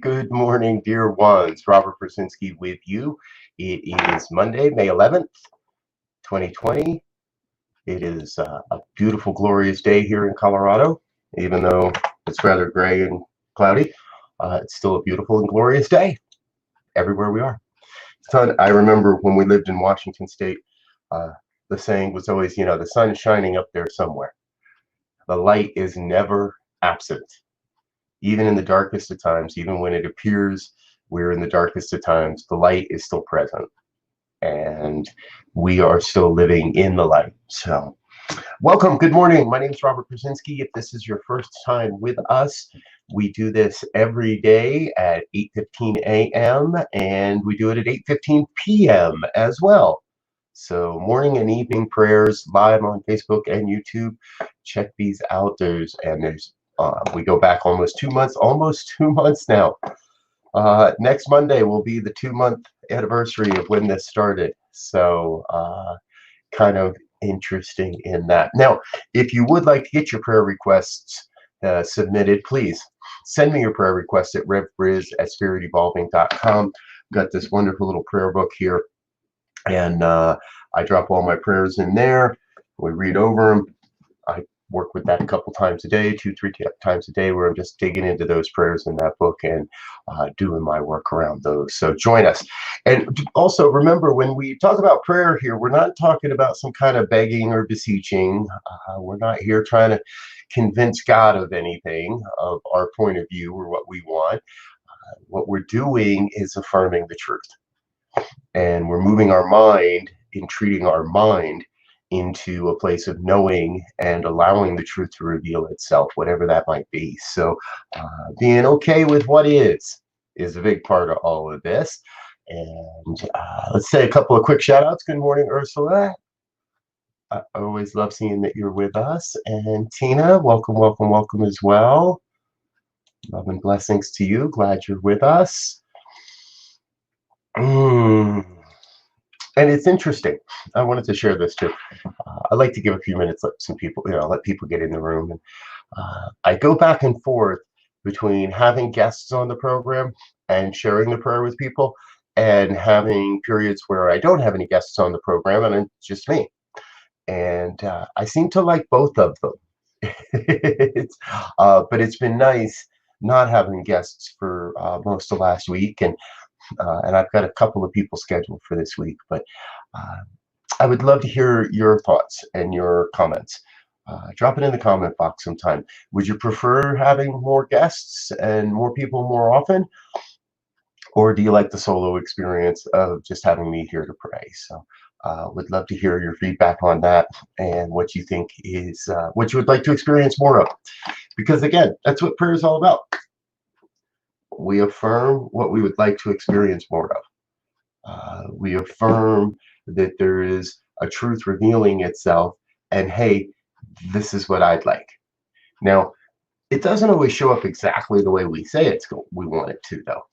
good morning, dear ones. Robert Brzezinski with you. It is Monday, May 11th, 2020. It is a beautiful, glorious day here in Colorado. Even though it's rather gray and cloudy, it's still a beautiful and glorious day everywhere we are. I remember when we lived in Washington State, the saying was always, the sun is shining up there somewhere. The light is never absent. Even in the darkest of times, even when it appears we're in the darkest of times, the light is still present. And we are still living in the light. So, welcome. Good morning. My name is Robert Brzezinski. If this is your first time with us, we do this every day at 8:15 a.m. and we do it at 8:15 p.m. as well. So morning and evening prayers live on Facebook and YouTube. Check these out. We go back almost 2 months now. Next Monday will be the 2-month anniversary of when this started. So kind of interesting in that. Now, if you would like to get your prayer requests submitted, please send me your prayer requests at revbriz@spiritevolving.com. Got this wonderful little prayer book here. And I drop all my prayers in there. We read over them. I work with that a couple times a day, 2-3 times a day, where I'm just digging into those prayers in that book and doing my work around those. So join us. And also remember, when we talk about prayer here, we're not talking about some kind of begging or beseeching. We're not here trying to convince God of anything, of our point of view or what we want. What we're doing is affirming the truth. And we're moving our mind, treating our mind into a place of knowing and allowing the truth to reveal itself, whatever that might be. So being okay with what is a big part of all of this. And let's say a couple of quick shout outs. Good morning, Ursula. I always love seeing that you're with us. And Tina, welcome, welcome, welcome as well. Love and blessings to you. Glad you're with us. And it's interesting. I wanted to share this too. I'd like to give a few minutes, let some people, let people get in the room. And I go back and forth between having guests on the program and sharing the prayer with people, and having periods where I don't have any guests on the program and it's just me. And I seem to like both of them. But it's been nice not having guests for most of last week, and I've got a couple of people scheduled for this week, but I would love to hear your thoughts and your comments. Drop it in the comment box sometime. Would you prefer having more guests and more people more often? Or do you like the solo experience of just having me here to pray? So would love to hear your feedback on that and what you think is, what you would like to experience more of. Because again, that's what prayer is all about. We affirm what we would like to experience more of. We affirm that there is a truth revealing itself, and hey, this is what I'd like. Now, it doesn't always show up exactly the way we say we want it to, though.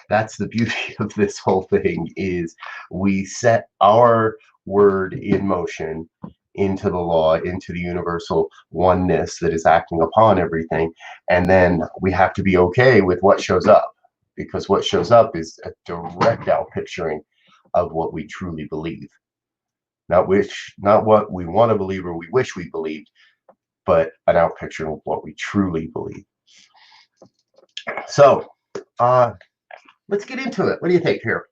That's the beauty of this whole thing, is we set our word in motion into the law, into the universal oneness that is acting upon everything, and then we have to be okay with what shows up, because what shows up is a direct outpicturing of what we truly believe. Not what we want to believe or we wish we believed, but an outpicturing of what we truly believe. So let's get into it. What do you think here?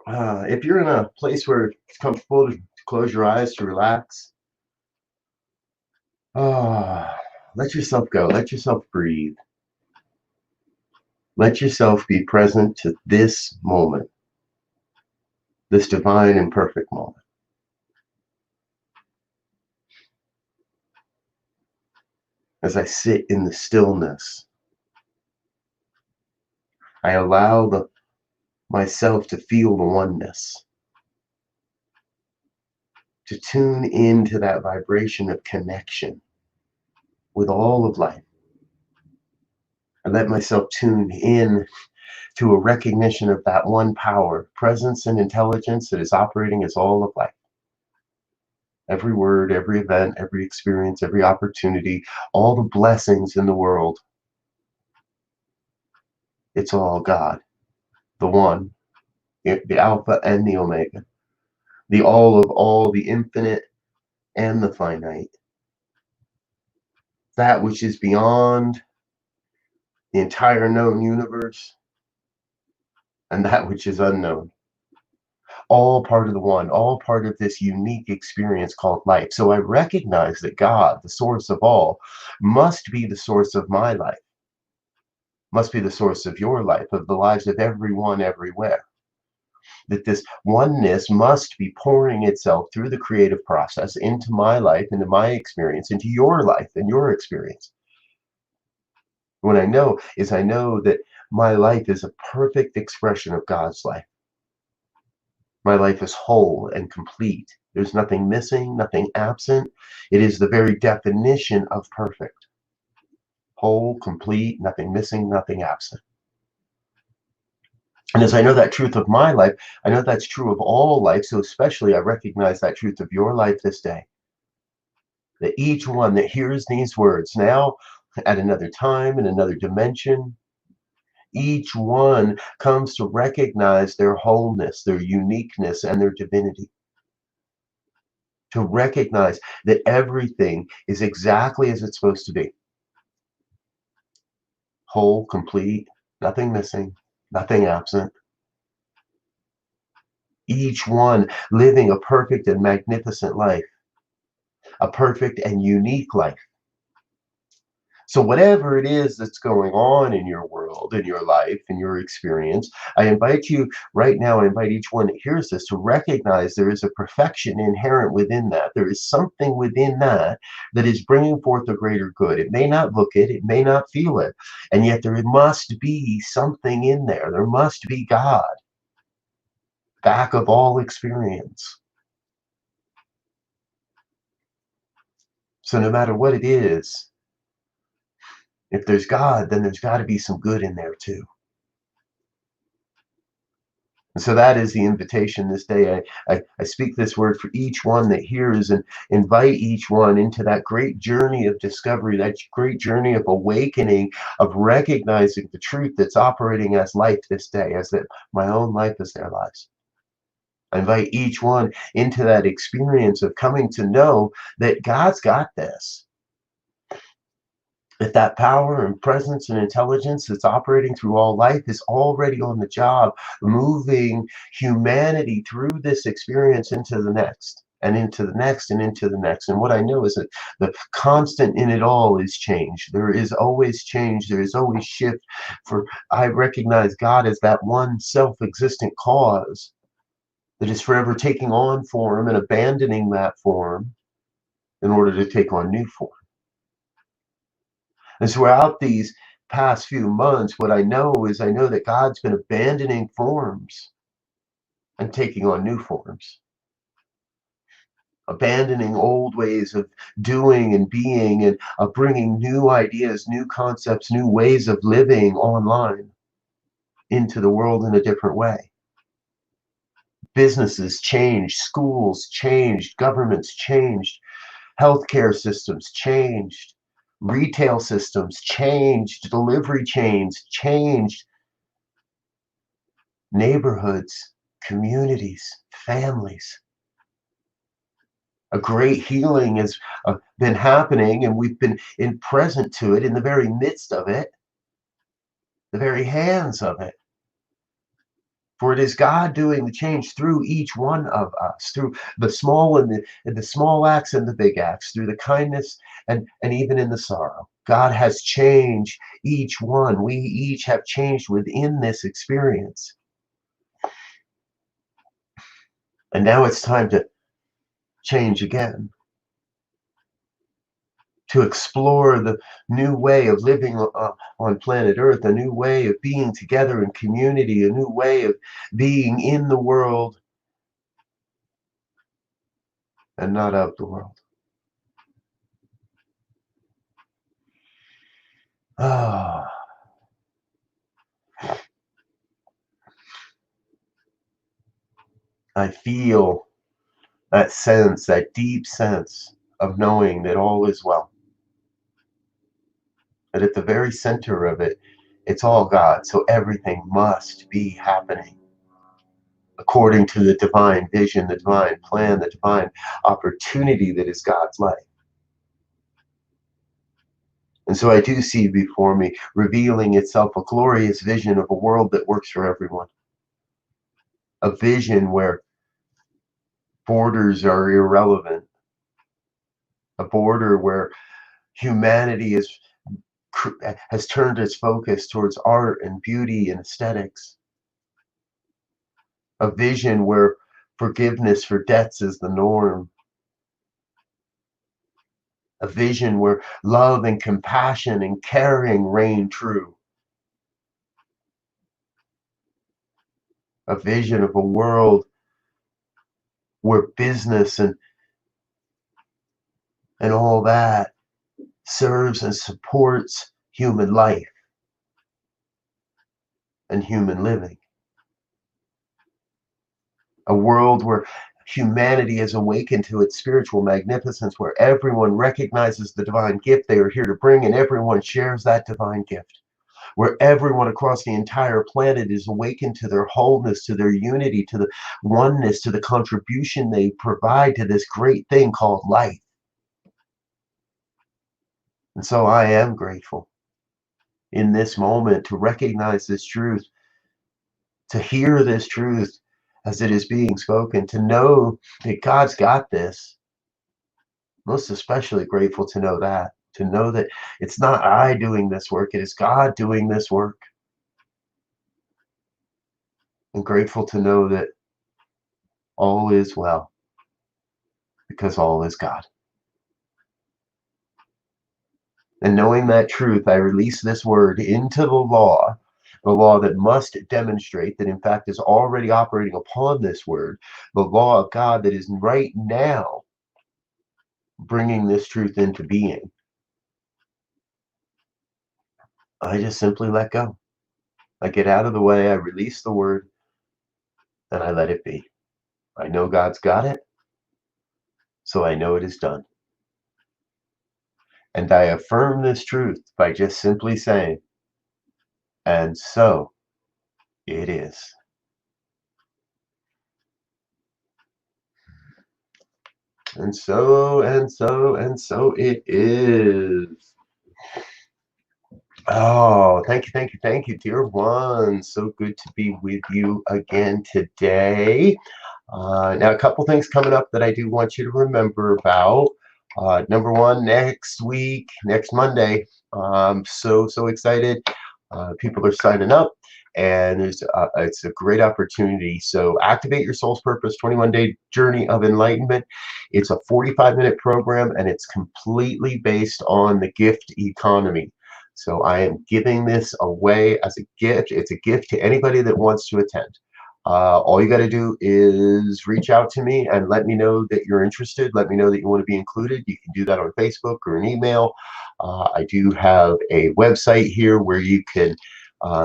If you're in a place where it's comfortable to close your eyes, to relax, let yourself go. Let yourself breathe. Let yourself be present to this moment, this divine and perfect moment. As I sit in the stillness, I allow myself to feel the oneness, to tune into that vibration of connection with all of life. I let myself tune in to a recognition of that one power, presence, and intelligence that is operating as all of life. Every word, every event, every experience, every opportunity, all the blessings in the world It's all God, the One, the Alpha and the Omega, the all of all, the infinite and the finite, that which is beyond the entire known universe and that which is unknown. All part of the One, all part of this unique experience called life. So I recognize that God, the source of all, must be the source of my life, must be the source of your life, of the lives of everyone everywhere. That this oneness must be pouring itself through the creative process into my life, into my experience, into your life and your experience. What I know is I know that my life is a perfect expression of God's life. My life is whole and complete. There's nothing missing, nothing absent. It is the very definition of perfect. Whole, complete, nothing missing, nothing absent. And as I know that truth of my life, I know that's true of all life. So especially I recognize that truth of your life this day. That each one that hears these words now, at another time, in another dimension, each one comes to recognize their wholeness, their uniqueness, and their divinity. To recognize that everything is exactly as it's supposed to be. Whole, complete, nothing missing, nothing absent. Each one living a perfect and magnificent life, a perfect and unique life. So whatever it is that's going on in your world, in your life, in your experience, I invite you right now, I invite each one that hears this to recognize there is a perfection inherent within that. There is something within that that is bringing forth a greater good. It may not look it, it may not feel it, and yet there must be something in there. There must be God, back of all experience. So no matter what it is, if there's God, then there's got to be some good in there too. And so that is the invitation this day. I speak this word for each one that hears and invite each one into that great journey of discovery, that great journey of awakening, of recognizing the truth that's operating as life this day, as that my own life is their lives. I invite each one into that experience of coming to know that God's got this. That power and presence and intelligence that's operating through all life is already on the job, moving humanity through this experience into the next and into the next and into the next. And what I know is that the constant in it all is change. There is always change. There is always shift. For I recognize God as that one self-existent cause that is forever taking on form and abandoning that form in order to take on new form. And throughout these past few months, what I know is I know that God's been abandoning forms and taking on new forms, abandoning old ways of doing and being, and bringing new ideas, new concepts, new ways of living online into the world in a different way. Businesses changed, schools changed, governments changed, healthcare systems changed, retail systems changed, delivery chains changed, neighborhoods, communities, families. A great healing has been happening, and we've been in present to it, in the very midst of it, the very hands of it. For it is God doing the change through each one of us, through the small and the small acts and the big acts, through the kindness and even in the sorrow. God has changed each one. We each have changed within this experience. And now it's time to change again, to explore the new way of living on planet Earth, a new way of being together in community, a new way of being in the world and not of the world. Ah, I feel that sense, that deep sense of knowing that all is well. That at the very center of it It's all God, so everything must be happening according to the divine vision, the divine plan, the divine opportunity that is God's life. And so I do see before me revealing itself a glorious vision of a world that works for everyone. A vision where borders are irrelevant. A border where humanity has turned its focus towards art and beauty and aesthetics. A vision where forgiveness for debts is the norm. A vision where love and compassion and caring reign true. A vision of a world where business and all that serves and supports human life and human living. A world where humanity is awakened to its spiritual magnificence, where everyone recognizes the divine gift they are here to bring and everyone shares that divine gift. Where everyone across the entire planet is awakened to their wholeness, to their unity, to the oneness, to the contribution they provide to this great thing called life. And so I am grateful in this moment to recognize this truth, to hear this truth as it is being spoken, to know that God's got this. Most especially grateful to know that it's not I doing this work, it is God doing this work. And grateful to know that all is well, because all is God. And knowing that truth, I release this word into the law that must demonstrate that in fact is already operating upon this word, the law of God that is right now bringing this truth into being. I just simply let go. I get out of the way, I release the word, and I let it be. I know God's got it, so I know it is done. And I affirm this truth by just simply saying, and so it is. And so it is. Oh, thank you, dear one. So good to be with you again today. Now, a couple things coming up that I do want you to remember about. Number one, next week, next Monday, I'm so excited. People are signing up, and it's a great opportunity. So activate your soul's purpose, 21-day journey of enlightenment. It's a 45-minute program, and it's completely based on the gift economy. So I am giving this away as a gift. It's a gift to anybody that wants to attend. All you got to do is reach out to me and let me know that you're interested. Let me know that you want to be included. You can do that on Facebook or an email. I do have a website here where you can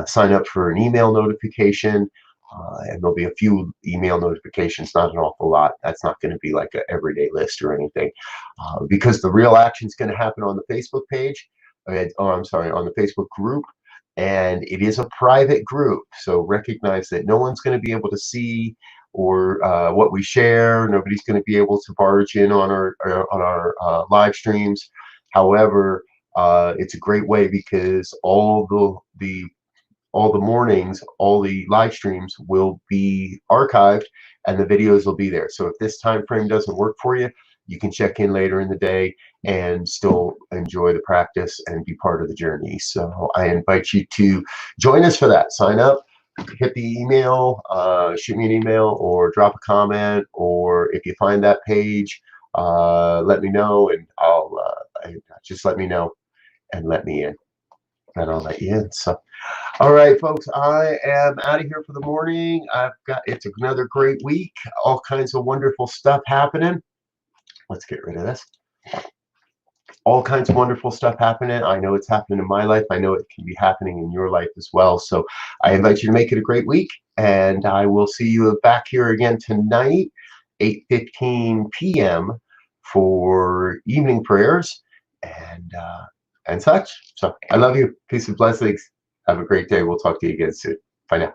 sign up for an email notification. And there'll be a few email notifications, not an awful lot. That's not going to be like an everyday list or anything, because the real action is going to happen on the Facebook page. I'm sorry, on the Facebook group. And it is a private group, so recognize that no one's going to be able to see or what we share. Nobody's going to be able to barge in on our live streams. However, it's a great way because all the mornings, all the live streams will be archived and the videos will be there. So if this time frame doesn't work for you, you can check in later in the day and still enjoy the practice and be part of the journey. So I invite you to join us for that. Sign up, hit the email, shoot me an email or drop a comment, or if you find that page, let me know, and I'll just let me know and let me in, and I'll let you in. So all right, folks, I am out of here for the morning. It's another great week, all kinds of wonderful stuff happening. Let's get rid of this. All kinds of wonderful stuff happening. I know it's happening in my life. I know it can be happening in your life as well. So I invite you to make it a great week, and I will see you back here again tonight, 8:15 p.m. for evening prayers and such. So I love you. Peace and blessings. Have a great day. We'll talk to you again soon. Bye now.